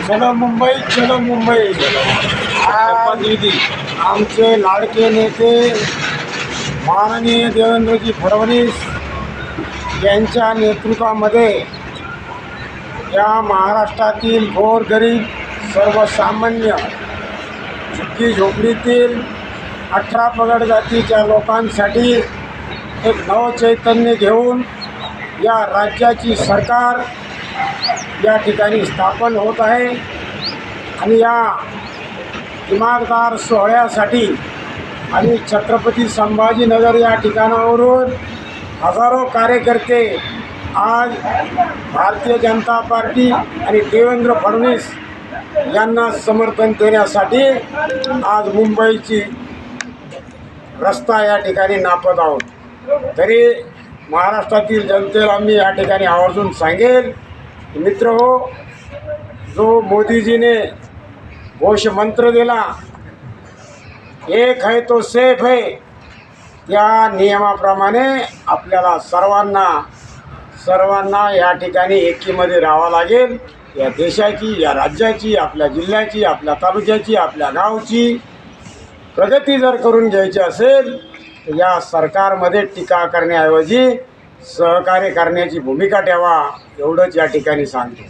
चलो मुंबई, चलो मुंबई। आज आमचे लाडके नेते माननीय देवेंद्रजी फडणवीस यांच्या नेतृत्वामध्ये या महाराष्ट्रातील गोरगरीब सर्वसामान्य झुग्गी झोपडीतील 18 पगड जातीच्या लोकांसाठी एक नवचैतन्य घेऊन या राज्याची सरकार या ठिकाणी स्थापन होत आहे आणि या इमारतदार सोहळ्यासाठी आणि छत्रपती संभाजीनगर या ठिकाणावरून हजारो कार्यकर्ते आज भारतीय जनता पार्टी आणि देवेंद्र फडणवीस यांना समर्थन देण्यासाठी आज मुंबईची रस्ता या ठिकाणी नापत आहोत। तरी महाराष्ट्रातील जनतेला मी या ठिकाणी आवर्जून सांगेल, मित्र हो, जो मोदीजीने घोषमंत्र दिला एक है तो सेफ है, त्या नियमाप्रमाणे आपल्याला सर्वांना या ठिकाणी एकीमध्ये राहावं लागेल। या देशाची, या राज्याची, आपल्या जिल्ह्याची, आपल्या तालुक्याची, आपल्या गावची प्रगती जर करून घ्यायची असेल तर या सरकारमध्ये टीका करण्याऐवजी सहकार्य करण्याची भूमिका ठेवा, एवढंच या ठिकाणी सांगतो।